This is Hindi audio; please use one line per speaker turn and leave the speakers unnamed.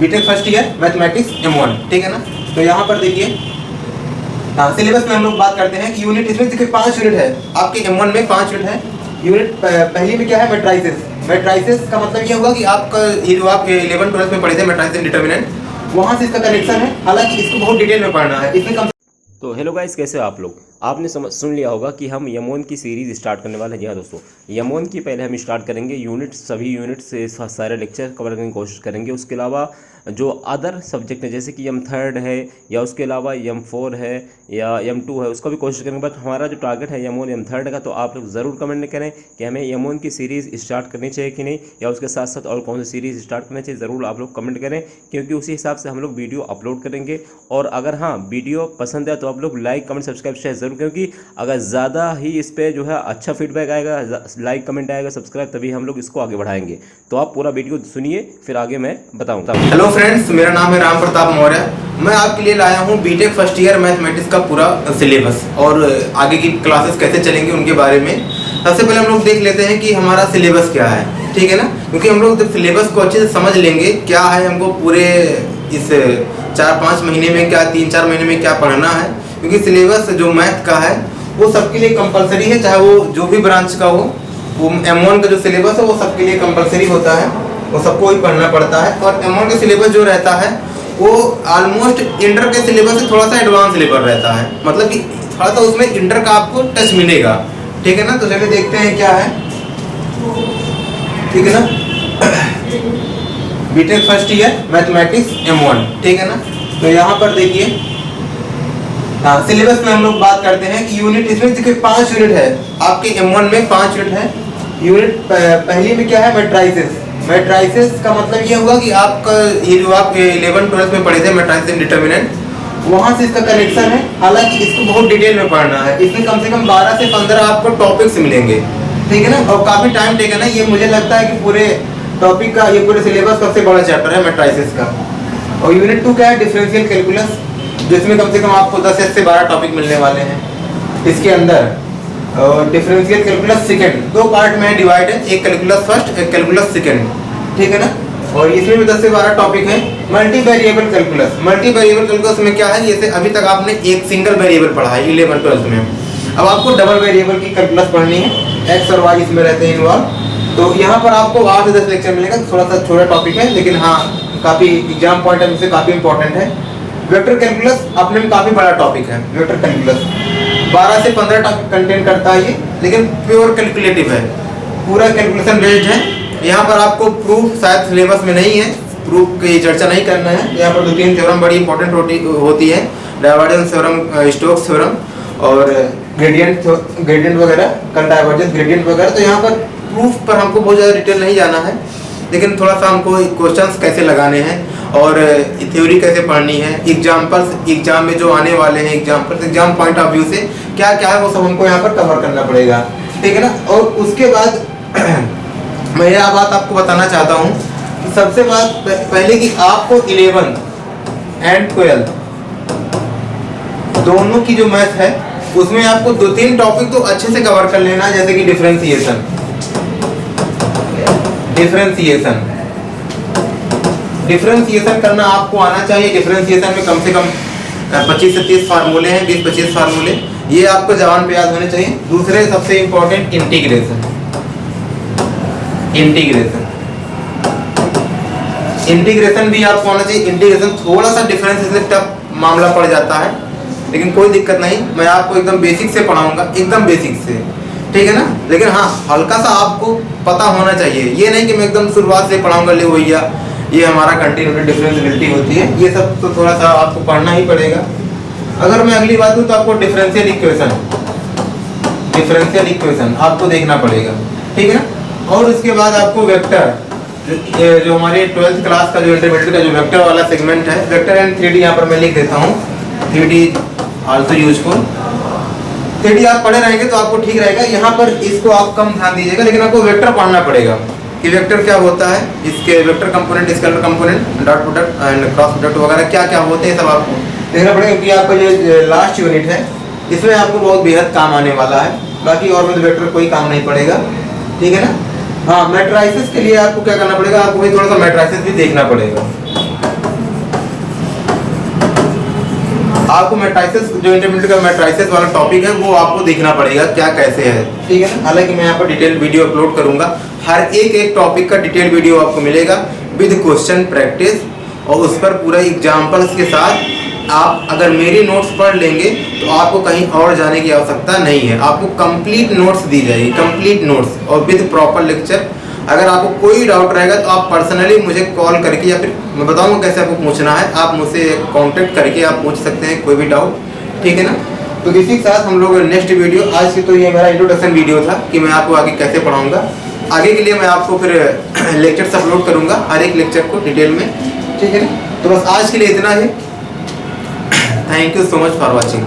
BTech first year mathematics M1, ठीक है ना। तो यहाँ पर देखिए सिलेबस में हम लोग बात करते हैं कि यूनिट, इसमें देखिए 5 यूनिट है आपके M1 में, 5 यूनिट है। यूनिट पहली में क्या है, मैट्राइसेस। मैट्राइसेस का मतलब ये होगा कि आपका ये जो आप 11-12 में पढ़े थे मैट्राइसेस डिटर्मिनेंट, वहाँ से इसका कनेक्शन है। हालांकि इसको बहुत डिटेल में पढ़ना है, इसमें कम।
तो हेलो गाइस, कैसे हो आप लोग। आपने सुन लिया होगा कि हम M1 की सीरीज़ स्टार्ट करने वाले हैं। जी हाँ दोस्तों, M1 की पहले हम स्टार्ट करेंगे यूनिट, सभी यूनिट से सारे लेक्चर कवर करने की कोशिश करेंगे। उसके अलावा जो अदर सब्जेक्ट है जैसे कि M3 है या उसके अलावा M4 है या M2 है, उसका भी कोशिश करेंगे। बट हमारा जो टारगेट है M1 M3 का, तो आप लोग ज़रूर कमेंट करें कि हमें M1 की सीरीज़ स्टार्ट करनी चाहिए कि नहीं, या उसके साथ साथ और कौन सी सीरीज़ स्टार्ट करनी चाहिए, ज़रूर आप लोग कमेंट करें, क्योंकि उसी हिसाब से हम लोग वीडियो अपलोड करेंगे। और अगर हाँ वीडियो पसंद है तो आप लोग लाइक कमेंट सब्सक्राइब शेयर ज़रूर, क्योंकि अगर ज़्यादा ही इस पर जो है अच्छा फीडबैक आएगा, लाइक कमेंट आएगा सब्सक्राइब, तभी हम लोग इसको आगे बढ़ाएंगे। तो आप पूरा वीडियो सुनिए, फिर आगे मैं बताऊँगा।
हेलो फ्रेंड्स, मेरा नाम है राम प्रताप मौर्य। मैं आपके लिए लाया हूँ बीटेक फर्स्ट ईयर मैथमेटिक्स का पूरा सिलेबस और आगे की क्लासेस कैसे चलेंगी उनके बारे में। सबसे पहले हम लोग देख लेते हैं कि हमारा सिलेबस क्या है, ठीक है ना। क्योंकि हम लोग जब सिलेबस को अच्छे से समझ लेंगे क्या है हमको पूरे इस 4-5 महीने में, क्या 3-4 महीने में क्या पढ़ना है। क्योंकि सिलेबस जो मैथ का है वो सबके लिए कंपलसरी है, चाहे वो जो भी ब्रांच का हो। वो M1 का जो सिलेबस है वो सबके लिए कंपलसरी होता है, वो सबको ही पढ़ना पड़ता है। और M1 का सिलेबस जो रहता है वो ऑलमोस्ट इंटर के सिलेबस से थोड़ा सा एडवांस लेवल रहता है, मतलब कि थोड़ा सा उसमें इंटर का आपको टच मिलेगा, ठीक है ना। तो चलिए देखते हैं क्या है, ठीक है ना। BTech first year mathematics M1, ठीक है ना। तो यहाँ पर देखिए सिलेबस में हम लोग बात करते हैं कि यूनिट, इसमें देखिए 5 यूनिट है आपके M1 में, 5 यूनिट है। यूनिट पहली में क्या है, मैट्राइसेस। मैट्राइसेस का मतलब ये होगा कि आपका ये जो आप 11-12 में पढ़े थे मैट्राइसेस डिटर्मिनेंट, वहाँ से इसका कनेक्शन है। हालांकि इसको बहुत डिटेल में पढ़ना है, इसमें कम से कम 12 से 15 आपको टॉपिक्स मिलेंगे, ठीक है ना। और काफ़ी टाइम टेकन है ये, मुझे लगता है कि पूरे टॉपिक का, ये पूरे सिलेबस सबसे बड़ा चैप्टर है मैट्राइसेस का। और यूनिट 2 क्या है, डिफरेंशियल कैलकुलस, जिसमें कम से कम आपको 10 से 12 टॉपिक मिलने वाले हैं इसके अंदर। और डिफरेंशियल कैलकुलस सेकंड, 2 पार्ट में डिवाइड है, एक कैलकुलस फर्स्ट, एक कैलकुलस सेकंड, ठीक है ना। और इसमें भी 10 से 12 टॉपिक हैं। Multi variable calculus, multi variable calculus में क्या है, जैसे अभी तक आपने एक सिंगल वेरिएबल पढ़ा है 11-12 में, अब आपको डबल वेरिएबल की कैलकुलस पढ़नी है, एक्स और वाई इसमें रहते हैं इन्वॉल्व। तो यहाँ पर आपको 8 से 10 लेक्चर मिलेगा, थोड़ा सा छोटा टॉपिक है, लेकिन हाँ काफ़ी एग्जाम पॉइंट ऑफ व्यू से काफ़ी इंपॉर्टेंट है। वेक्टर कैलकुलस अपने में काफ़ी बड़ा टॉपिक है। वेक्टर कैलकुलस 12 से 15 टॉपिक कंटेंट करता है ये, लेकिन प्योर कैलकुलेटिव है, पूरा कैलकुलेशन बेस्ड है। यहाँ पर आपको प्रूफ शायद सिलेबस में नहीं है, प्रूफ की चर्चा नहीं करना है। यहाँ पर 2-3 थ्योरम बड़ी इंपॉर्टेंट होती है, डाइवर्जेंस थ्योरम, स्टोक्स थ्योरम और ग्रेडियंट वगैरह, कल डाइवर्जेंस ग्रेडियंट वगैरह। तो यहाँ पर प्रूफ पर हमको बहुत ज़्यादा डिटेल नहीं जाना है, लेकिन थोड़ा सा हमको क्वेश्चंस कैसे लगाने हैं और थ्योरी कैसे पढ़नी है, एग्जाम्पल्स एग्जाम में जो आने वाले हैं, एग्जाम पॉइंट ऑफ व्यू से क्या क्या है वो सब हमको यहाँ पर कवर करना पड़ेगा, ठीक है ना। और उसके बाद मैं यह बात आपको बताना चाहता हूँ कि सबसे बात पहले कि आपको 11 एंड 12 दोनों की जो मैथ है उसमें आपको 2-3 टॉपिक तो अच्छे से कवर कर लेना है, जैसे कि डिफरेंशिएशन करना आपको आना चाहिए। डिफरेंशिएशन में कम से कम 25 से 30 फार्मूले हैं, 20-25 फार्मूले, ये आपको जबान पे याद होने चाहिए। दूसरे सबसे इंपॉर्टेंट इंटीग्रेशन भी आपको आना चाहिए। इंटीग्रेशन थोड़ा सा डिफरेंशिएशन टफ मामला पड़ जाता है, लेकिन कोई दिक्कत नहीं, मैं आपको एकदम बेसिक से पढ़ाऊंगा, एकदम बेसिक से, ठीक है ना। लेकिन हाँ हल्का सा आपको पता होना चाहिए, ये नहीं कि मैं एकदम शुरुआत से पढ़ाऊंगा, ले भैया ये हमारा कंटिन्यूटी डिफरेंशियबिलिटी होती है, ये सब तो थोड़ा सा आपको पढ़ना ही पड़ेगा। अगर मैं अगली बात दूँ तो आपको डिफरेंशियल इक्वेशन आपको देखना पड़ेगा, ठीक है ना। और उसके बाद आपको वेक्टर, जो हमारे 12th क्लास का जो इंटरमीडिएट का जो वेक्टर वाला सेगमेंट है, वेक्टर एंड 3D यहाँ पर मैं लिख देता हूँ, 3D आल्सो यूजफुल। 3D आप पढ़े रहेंगे तो आपको ठीक रहेगा। यहाँ पर इसको आप कम ध्यान दीजिएगा, लेकिन आपको वेक्टर पढ़ना पड़ेगा कि वेक्टर क्या होता है, इसके vector component, scalar component, dot product and cross product वगैरह क्या क्या होते हैं, सब आपको देखना पड़ेगा। क्योंकि आपका जो लास्ट यूनिट है इसमें आपको बहुत बेहद काम आने वाला है, बाकी और में वेक्टर कोई काम नहीं पड़ेगा, ठीक है ना। हाँ मैट्राइसेस के लिए आपको क्या करना पड़ेगा, आपको भी थोड़ा सा मैट्राइसेस भी देखना पड़ेगा, आपको मैट्राइसेस जो इंटरमीडिएट का मैट्राइसेस वाला टॉपिक है वो आपको देखना पड़ेगा क्या कैसे है, ठीक है ना। हालांकि मैं यहाँ पर डिटेल वीडियो अपलोड करूंगा, हर एक टॉपिक का डिटेल वीडियो आपको मिलेगा विद क्वेश्चन प्रैक्टिस, और उस पर पूरा एग्जाम्पल्स के साथ आप अगर मेरी नोट्स पढ़ लेंगे तो आपको कहीं और जाने की आवश्यकता नहीं है। आपको कंप्लीट नोट्स दी जाएगी, कंप्लीट नोट्स और विद प्रॉपर लेक्चर। अगर आपको कोई डाउट रहेगा तो आप पर्सनली मुझे कॉल करके या फिर मैं बताऊंगा कैसे आपको पूछना है, आप मुझसे कांटेक्ट करके आप पूछ सकते हैं कोई भी डाउट, ठीक है ना। तो इसी के साथ हम लोग नेक्स्ट वीडियो, आज की तो ये मेरा इंट्रोडक्शन वीडियो था कि मैं आपको आगे कैसे पढ़ाऊँगा। आगे के लिए मैं आपको फिर लेक्चर्स अपलोड करूँगा, हर एक लेक्चर को डिटेल में, ठीक है ना। तो बस आज के लिए इतना ही। Thank you so much for watching.